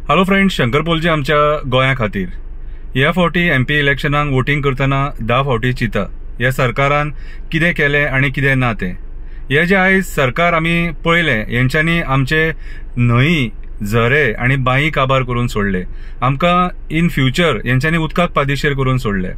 Hello friends, Shankar पोलजे आमच्या गोंया खातीर ह्या फावटी MP इलेक्शनाक वोटिंग करतना 10 फावटी चिता ह्या सरकारान कितें केलें आनी कितें ना तें. हे जे आयज सरकार आमी पळयलें हेंच्यांनी आमचे न्हंय, झरे आनी बांय काबार करून सोडले. आमकां इन फ्युचर हेंच्यांनी उदकाक पादेशीर करून सोडले.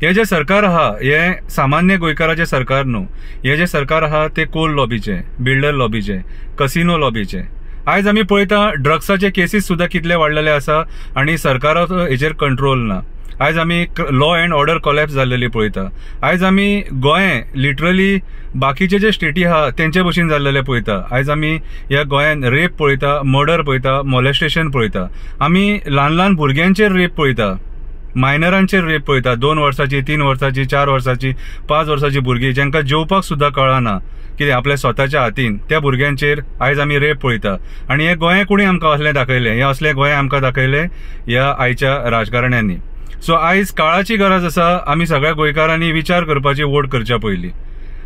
हे जे सरकार आहा हे सामान्य गोंयकाराचें सरकार न्हू. हे जे सरकार आहा ते कोल लॉबीचे, बिल्डर लॉबीचे, कसिनो लॉबीचे. आयज आमी पळयता ड्रग्साचे केसीस सुद्धा कितले वाडलेले आसा आनी सरकाराचो हेचेर कंट्रोल ना. आयज आमी लॉ अँड ऑर्डर कोलॅप्स जाल्लेली पळयता. आयज आमी गोंय लिटरली बाकीचे जे स्टेटी आहा तेंचे भशेन जाल्लेले पळयता. आयज आमी ह्या गोंयान रेप पळयता, मर्डर पळयता, मॉलेस्टेशन पळयता. आमी ल्हान ल्हान भुरग्यांचेर रेप पळयता, मायनरांचेर रेप पळयता. 2 वर्साची, 3 वर्साची, 4 वर्साची, 5 वर्साची भुरगीं ज्यांका जेवपाक सुद्धा कळना कितें आपल्या स्वताच्या हातीन त्या भुरग्यांचेर आयज आमी रेप पळयता. आनी हे गोंय कोणी आमकां असलें दाखयलें, हे असले गोंय आमकां दाखयलें ह्या आयच्या राजकारण्यांनी. सो आयज काळाची गरज आसा आमी सगळ्या गोंयकारांनी विचार करपाची वोट करच्या पयलीं.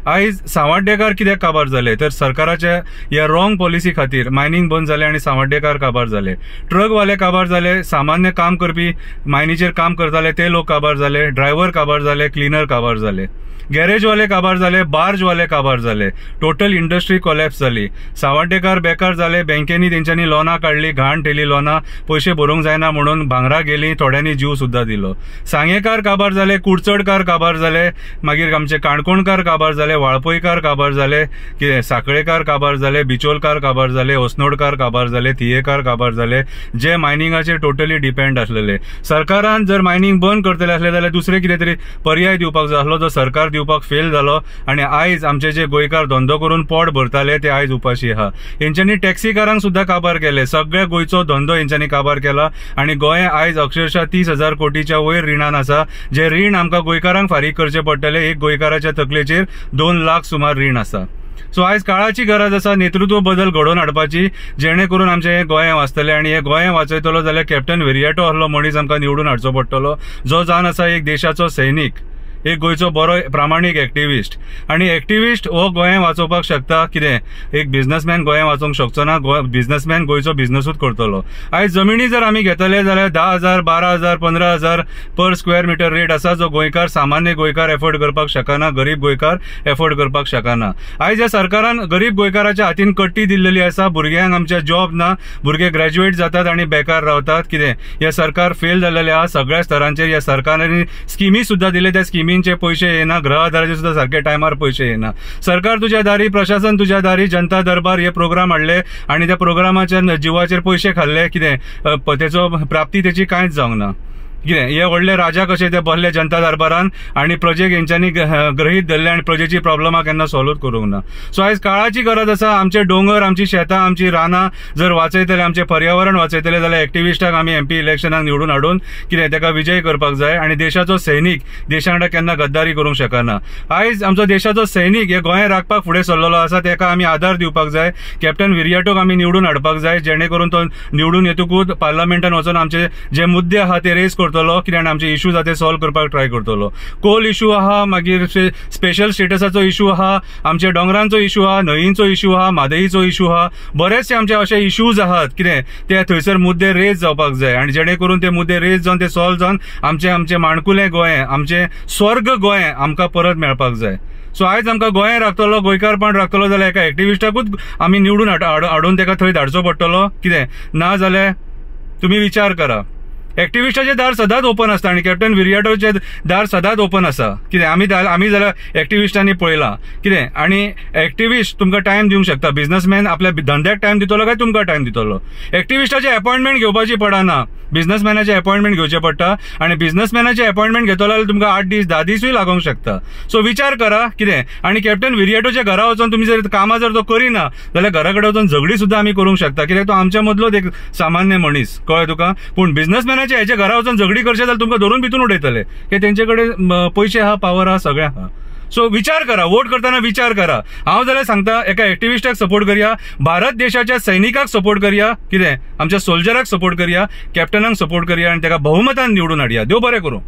आयज सावड्डेकार कित्याक काबार जाले तर सरकाराच्या ह्या रॉंग पॉलिसी खातीर मायनिंग बंद जाले आनी सावड्डेकार काबार जाले. ट्रकवाले काबार जाले, सामान्य काम करपी मायनीचेर काम करताले ते लोक काबार जाले, ड्रायव्हर काबार जाले, क्लिनर काबार जाले, गॅरेजवाले काबार जाले, बार्जवाले काबार जाले. टोटल इंडस्ट्री कोलॅप्स जाली. सावड्डेकार बेकार जाले. बँकेनी तेंच्यांनी लोनां काडली, घाण ठेली लोनां, पयशे भरूंक जायना म्हणून भांगरां गेली, थोड्यांनी जीव सुद्धा दिलो. सांगेकार काबार जाले, कुडचडकार काबार जाले, मागीर आमचे काणकोणकार काबार जाले, वाळपयकार काबार जाले, कितें साखळेकार काबार जाले, बिचोलकार काबार जाले, osnodकार काबार जाले, थियेकार काबार जाले, जे मायनिंगाचेर टोटली डिपेंड आसलेले. सरकारान जर मायनिंग बंद करतले आसले जाल्यार दुसरे कितें तरी पर्याय दिवपाक जाय आसलो, जो सरकार दिवपाक फेल जालो. आनी आयज आमचे जे गोंयकार धंदो करून पोट भरताले ते आयज उपाशी आहा. हेंच्यांनी टॅक्सीकारांक सुद्धा काबार केले. सगळ्या गोंयचो धंदो हेंच्यांनी काबार केला आनी गोंय आयज अक्षरशः 30,000 कोटीच्या वयर रिणान आसा. जे रीण आमकां गोंयकारांक फारीक करचे पडटले. एक गोंयकाराच्या तकलेचेर 2 लाख सुमार रीण आसा. सो आयज काळाची गरज आसा नेतृत्व बदल घडोवन हाडपाची, जेणे करून आमचे हे गोंय वाचतले. आनी हे गोंय वाचयतलो जाल्यार कॅप्टन विरियाटो असलो मनीस आमकां निवडून हाडचो पडटलो, जो जावन आसा एक देशाचो सैनीक, एक गोंयचो बरो प्रामाणीक एक्टिविस्ट. आनी एक्टिविस्ट हो गोंय वाचोवपाक शकता. कितें एक बिझनेसमॅन गोंय वाचोवंक शकचो ना. बिझनेसमॅन गोंयचो बिझनेसूच करतलो. आयज जमिनी जर आमी घेतले जाल्यार 10,000, 12,000, 15,000 पर स्क्वेअर मिटर रेट आसा, जो गोंयकार सामान्य गोंयकार एफोर्ड करपाक शकना, गरीब गोंयकार एफोर्ड करपाक शकना. आयज ह्या सरकारान गरीब गोंयकाराच्या हातीन कट्टी दिल्लेली आसा. भुरग्यांक आमच्या जॉब ना, भुरगे ग्रॅज्युएट जातात आनी बेकार रावतात. कितें हे सरकार फेल जाल्लेले आहा सगळ्या स्तरांचेर. ह्या सरकारांनी स्किमी सुद्धा दिले, त्या स्किमींचे पैसे येना, गृह आधाराचे सुद्धा सारखे टायमार पैसे येना. सरकार तुझ्या दारी, प्रशासन तुझ्या दारी, जनता दरबार हे प्रोग्राम हाडले आनी त्या प्रोग्रामाच्या जीवाचेर पैसे खाल्ले. कितें तेचो प्राप्ती त्याची कांयच जावंक ना. कितें हे व्हडले राजा कशे ते बसले जनता दरबारान आनी प्रजेक हेंच्यांनी गृहीत धरले आनी प्रजेची प्रॉब्लमा केन्ना सॉल्व करूंक ना. सो आयज काळाची गरज आसा. आमचे डोंगर, आमची शेतां, आमची रानां जर वाचयतले, आमचे पर्यावरण वाचयतले जाल्यार एक्टिविस्टाक आमी MP इलेक्शनाक निवडून हाडून कितें तेका विजय करपाक जाय. आनी देशाचो सैनीक देशा वांगडा केन्ना गद्दारी करूंक शकना. आयज आमचो देशाचो सैनीक हे गोंय राखपाक फुडें सरलेलो आसा, तेका आमी आदार दिवपाक जाय. कॅप्टन विरियाटोक आमी निवडून हाडपाक जाय, जेणे करून तो निवडून येतकूच पार्लमेंटान वचून आमचे जे मुद्दे आहा ते रेज करतलो, कित्याक आमचे इश्यूज आहा ते सॉल्व करपाक ट्राय करतलो. कोल इश्यू आहा, मागीर स्पेशल स्टेटसाचो इश्यू आहा, आमचे दोंगरांचो इश्यू आहा, न्हंयीचो इश्यू आहा, म्हादईचो इश्यू आहा. बरेचशे आमचे असे इश्यूज आहात कितें ते थंयसर मुद्दे रेज जावपाक जाय. आनी जेणे करून ते मुद्दे रेज जावन ते सॉल्व जावन आमचे माणकुलें गोंय, आमचे स्वर्ग गोंय आमकां परत मेळपाक जाय. सो आयज आमकां गोंय राखतलो, गोंयकारपण राखतलो जाल्यार एका एक्टिविस्टाकूच आमी निवडून हाडून तेका थंय धाडचो पडटलो. कितें ना जाल्यार तुमी विचार करा. एक्टिविस्टाचे दार सदांच ओपन आसता आनी कॅप्टन विरियाटोचे दार सदांच ओपन आसा. कितें आमी जाल्यार एक्टिविस्टांनी पळयलां. कितें आनी एक्टिविस्ट तुमकां टायम दिवंक शकता. बिझनेसमॅन आपल्या धंद्याक टायम दितलो काय तुमकां टायम दितलो. एक्टिविस्टाचे अपॉइंटमेंट घेवपाची पडना, बिझनेसमॅनाचे अपॉइंटमेंट घेवचे पडटा. आनी बिझनेसमॅनाचे अपॉइंटमेंट घेतलो जाल्यार तुमकां 8 दीस 10 दिसूय लागोंक शकता. सो विचार करा. कितें आनी कॅप्टन विरियाटोच्या घरा वचून तुमी जर कामां जर तो करिना जाल्यार घरा कडेन वचून झगडी सुद्धा आमी करूंक शकता. कित्याक तो आमच्या मदलोच एक सामान्य मनीस, कळ्ळें तुका. पूण बिझनेसमॅनाचे हेच्या घरा वचून झगडी करचे जाल्यार तुमकां धरून भितून उडयतले, की तेंचे कडेन पयशे आहा, पावर आहा, सगळें आहा. सो विचार करा, वोट करताना विचार करा. हांव जाल्यार सांगता एका एक्टिविस्टाक सपोर्ट करया, भारत देशाच्या सैनिकाक सपोर्ट करया, कितें आमच्या सोल्जराक सपोर्ट करया, कॅप्टनाक सपोर्ट करया आनी तेका बहुमतान निवडून हाडया. देव बरें करूं.